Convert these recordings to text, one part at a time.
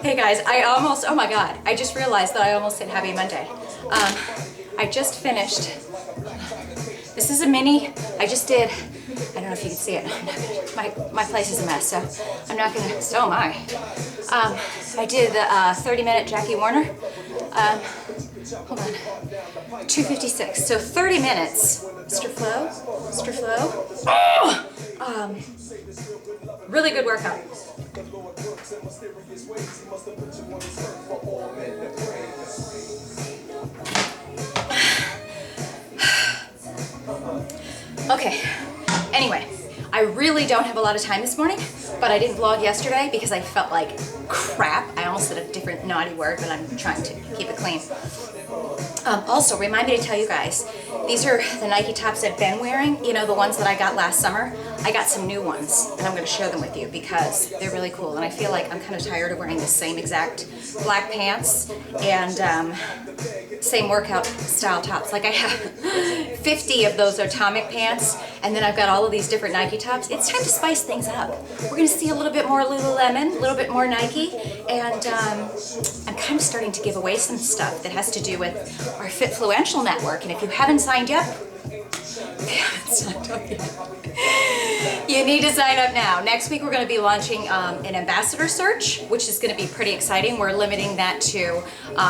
Hey guys, oh my God, I just realized that I almost said Happy Monday. I just finished, this is a mini, I don't know if you can see it, my place is a mess, so I'm not gonna, so am I. I did the 30-minute Jackie Warner, hold on, 256, so 30 minutes, Mr. Flo, oh! Really good workout. Okay, anyway, I really don't have a lot of time this morning, but I didn't vlog yesterday because I felt like crap. I almost said a different naughty word, but I'm trying to keep it clean. Also, remind me to tell you guys, these are the Nike tops I've been wearing, you know, the ones that I got last summer. I got some new ones, and I'm going to share them with you because they're really cool, and I feel like I'm kind of tired of wearing the same exact black pants and same workout style tops. Like I have 50 of those atomic pants, and then I've got all of these different Nike tops. It's time to spice things up. We're going to see a little bit more Lululemon, a little bit more Nike, and I'm kind of starting to give away some stuff that has to do with our Fitfluential network, and if you haven't signed up, you need to sign up now. Next week we're going to be launching an ambassador search, which is going to be pretty exciting. We're limiting that to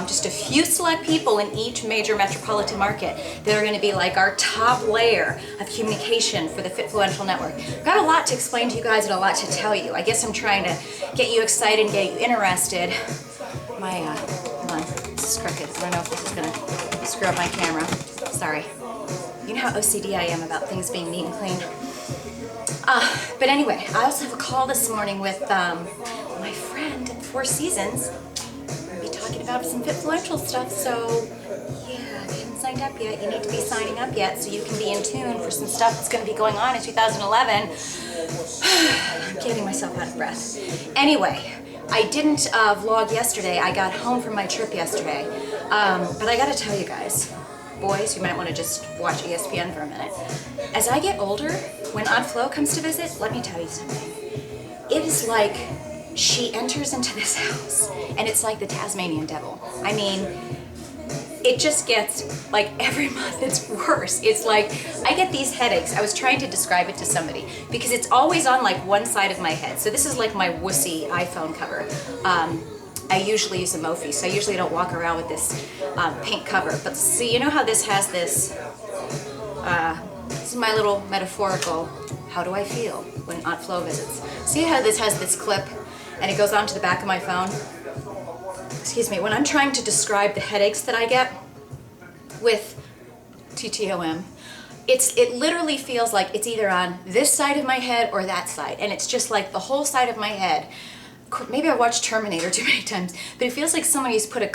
just a few select people in each major metropolitan market that are going to be like our top layer of communication for the Fitfluential network. I've got a lot to explain to you guys and a lot to tell you. I guess I'm trying to get you excited and get you interested. Hold on, this is crooked. I don't know if this is going to screw up my camera. Sorry. You know how OCD I am about things being neat and clean. But anyway, I also have a call this morning with my friend at Four Seasons. We're going to be talking about some Fitfluential stuff, so yeah, if you haven't signed up yet, you need to be signing up yet so you can be in tune for some stuff that's going to be going on in 2011. I'm getting myself out of breath. Anyway, I didn't vlog yesterday. I got home from my trip yesterday, but I got to tell you guys, boys, you might want to just watch ESPN for a minute. As I get older, when Aunt Flo comes to visit, let me tell you something. It is like she enters into this house, and it's like the Tasmanian devil. I mean, it just gets, like, every month it's worse. It's like, I get these headaches. I was trying to describe it to somebody, because it's always on, like, one side of my head. So this is like my wussy iPhone cover. I usually use a Mophie, so I usually don't walk around with this pink cover. But see, you know how this has this, this is my little metaphorical, how do I feel when Aunt Flo visits? See how this has this clip and it goes onto the back of my phone? Excuse me, when I'm trying to describe the headaches that I get with TTOM, it literally feels like it's either on this side of my head or that side, and it's just like the whole side of my head. Maybe I watched Terminator too many times, but it feels like somebody's put a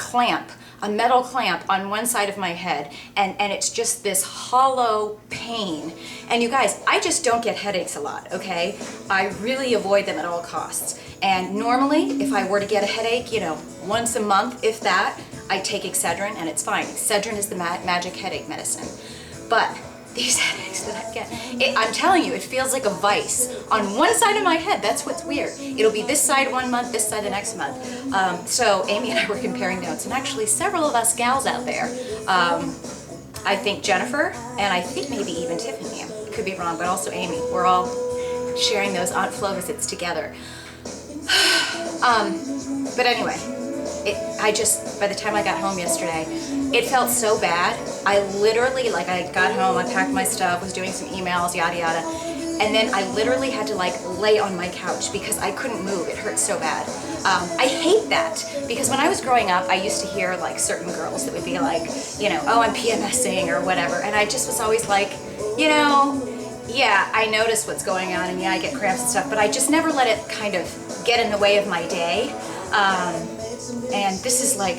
metal clamp on one side of my head, and it's just this hollow pain. And you guys, I just don't get headaches a lot, okay? I really avoid them at all costs. And normally, if I were to get a headache, you know, once a month, if that, I take Excedrin, and it's fine. Excedrin is the magic headache medicine. But these headaches that I get, I'm telling you, it feels like a vice on one side of my head. That's what's weird. It'll be this side one month, this side the next month. So Amy and I were comparing notes, and actually several of us gals out there, I think Jennifer, and I think maybe even Tiffany, I could be wrong, but also Amy, we're all sharing those Aunt Flo visits together. But anyway, by the time I got home yesterday, it felt so bad. I literally, like, I got home, I packed my stuff, was doing some emails, yada yada, and then I literally had to, like, lay on my couch because I couldn't move. It hurt so bad. I hate that because when I was growing up, I used to hear, like, certain girls that would be like, you know, oh, I'm PMSing or whatever, and I just was always like, you know, yeah, I notice what's going on, and yeah, I get cramps and stuff, but I just never let it kind of get in the way of my day. And this is like,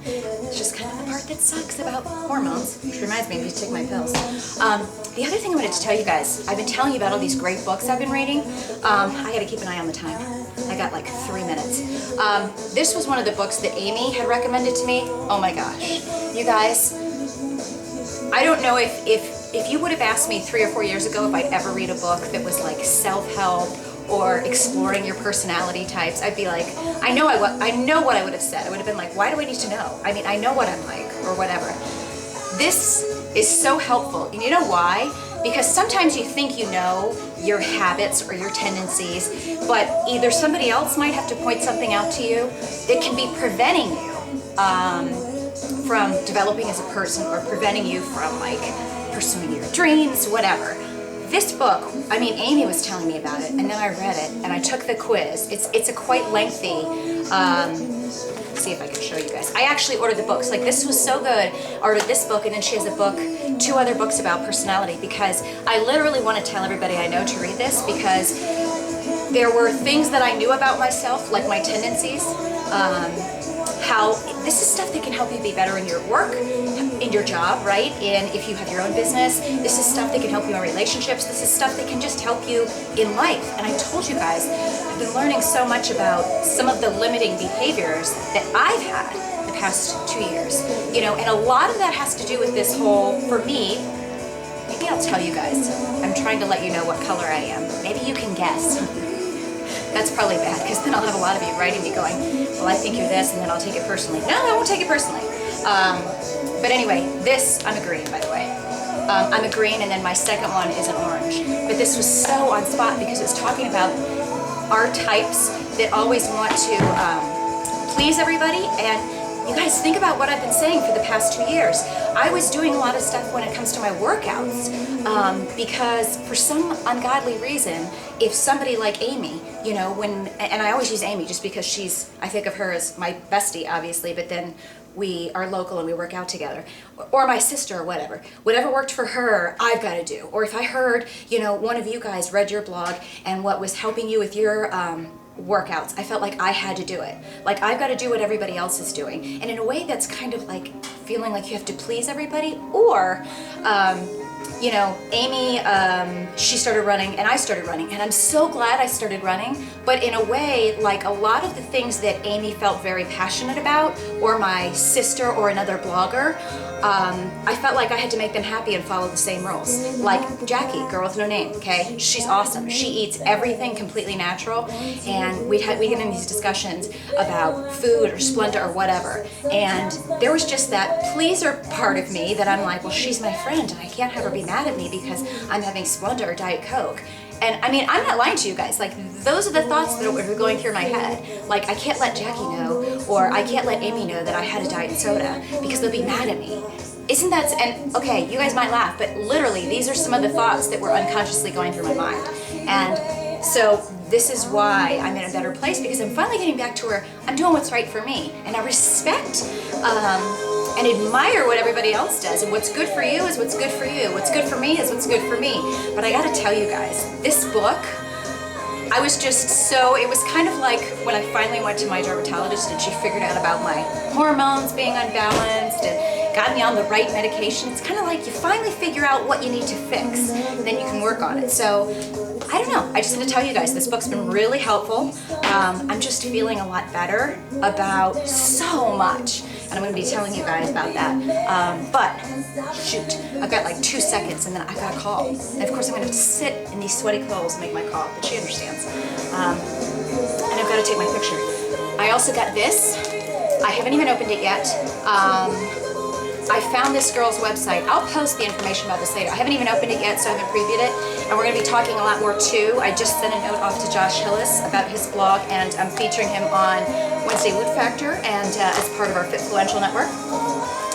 it's just kind of the part that sucks about hormones, which reminds me, I need to take my pills. The other thing I wanted to tell you guys, I've been telling you about all these great books I've been reading. I gotta keep an eye on the time. I got like 3 minutes. This was one of the books that Amy had recommended to me. Oh my gosh. You guys, I don't know if you would have asked me 3 or 4 years ago if I'd ever read a book that was like self-help or exploring your personality types, I'd be like, I know what I would have said. I would have been like, why do I need to know? I mean, I know what I'm like, or whatever. This is so helpful. And you know why? Because sometimes you think you know your habits or your tendencies, but either somebody else might have to point something out to you that can be preventing you from developing as a person, or preventing you from like pursuing your dreams, whatever. This book, I mean, Amy was telling me about it, and then I read it, and I took the quiz. It's a quite lengthy, let's see if I can show you guys. I actually ordered the books. Like, this was so good. I ordered this book, and then she has a book, 2 other books about personality, because I literally want to tell everybody I know to read this, because there were things that I knew about myself, like my tendencies, how this is stuff that can help you be better in your work, in your job, right? And if you have your own business, this is stuff that can help you in relationships. This is stuff that can just help you in life. And I told you guys, I've been learning so much about some of the limiting behaviors that I've had the past 2 years, you know, and a lot of that has to do with this whole, for me, maybe I'll tell you guys, I'm trying to let you know what color I am. Maybe you can guess. That's probably bad, because then I'll have a lot of you writing me going, well, I think you're this, and then I'll take it personally. No, I won't take it personally. But anyway, this, I'm a green, by the way. I'm a green, and then my second one is an orange. But this was so on spot, because it's talking about our types that always want to please everybody. And you guys, think about what I've been saying for the past 2 years. I was doing a lot of stuff when it comes to my workouts, because for some ungodly reason, if somebody like Amy, you know, and I always use Amy just because I think of her as my bestie, obviously, but then we are local and we work out together, or my sister, or whatever worked for her, I've got to do. Or if I heard, you know, one of you guys read your blog and what was helping you with your workouts, I felt like I had to do it. Like, I've got to do what everybody else is doing. And in a way, that's kind of like feeling like you have to please everybody. Or, you know, Amy, she started running and I started running, and I'm so glad I started running. But in a way, like a lot of the things that Amy felt very passionate about, or my sister or another blogger, I felt like I had to make them happy and follow the same rules. Like Jackie, girl with no name, okay? She's awesome. She eats everything completely natural, and we get in these discussions about food or Splenda or whatever. And there was just that pleaser part of me that I'm like, well, she's my friend, and I can't have her be mad at me because I'm having Splenda or Diet Coke. And I mean, I'm not lying to you guys. Like, those are the thoughts that were going through my head. Like, I can't let Jackie know, or I can't let Amy know that I had a diet soda, because they'll be mad at me. Isn't that, and okay, you guys might laugh, but literally, these are some of the thoughts that were unconsciously going through my mind. And so this is why I'm in a better place, because I'm finally getting back to where I'm doing what's right for me. And I respect and admire what everybody else does. And what's good for you is what's good for you. What's good for me is what's good for me. But I gotta tell you guys, this book, I was just so, it was kind of like when I finally went to my dermatologist and she figured out about my hormones being unbalanced and got me on the right medication. It's kind of like you finally figure out what you need to fix, and then you can work on it. So I don't know, I just want to tell you guys, this book's been really helpful. I'm just feeling a lot better about so much, and I'm going to be telling you guys about that. But shoot, I've got like 2 seconds and then I've got a call. And of course I'm going to have to sit in these sweaty clothes and make my call, but she understands. And I've got to take my picture. I also got this. I haven't even opened it yet. I found this girl's website. I'll post the information about this later. I haven't even opened it yet, so I haven't previewed it. And we're going to be talking a lot more too. I just sent a note off to Josh Hillis about his blog, and I'm featuring him on Wednesday Wood Factor and as part of our Fitfluential network.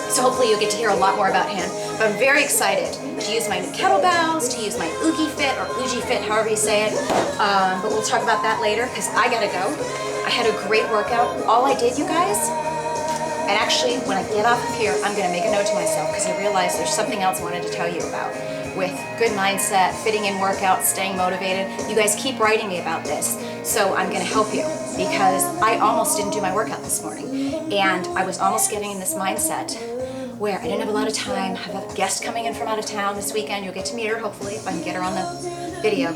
So hopefully you'll get to hear a lot more about him. But I'm very excited to use my new kettlebells, to use my Oogie Fit or Oogie Fit, however you say it. But we'll talk about that later, because I gotta go. I had a great workout. All I did, you guys, and actually, when I get off of here, I'm going to make a note to myself, because I realized there's something else I wanted to tell you about with good mindset, fitting in workouts, staying motivated. You guys keep writing me about this, so I'm going to help you, because I almost didn't do my workout this morning, and I was almost getting in this mindset where I didn't have a lot of time. I have a guest coming in from out of town this weekend. You'll get to meet her, hopefully, if I can get her on the video.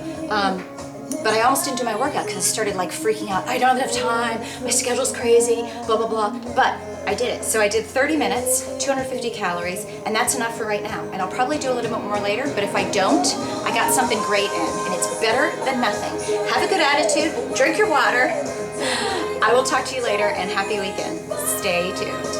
But I almost didn't do my workout because I started like freaking out. I don't have enough time, my schedule's crazy, blah, blah, blah. But I did it. So I did 30 minutes, 250 calories, and that's enough for right now. And I'll probably do a little bit more later, but if I don't, I got something great in, and it's better than nothing. Have a good attitude, drink your water. I will talk to you later, and happy weekend. Stay tuned.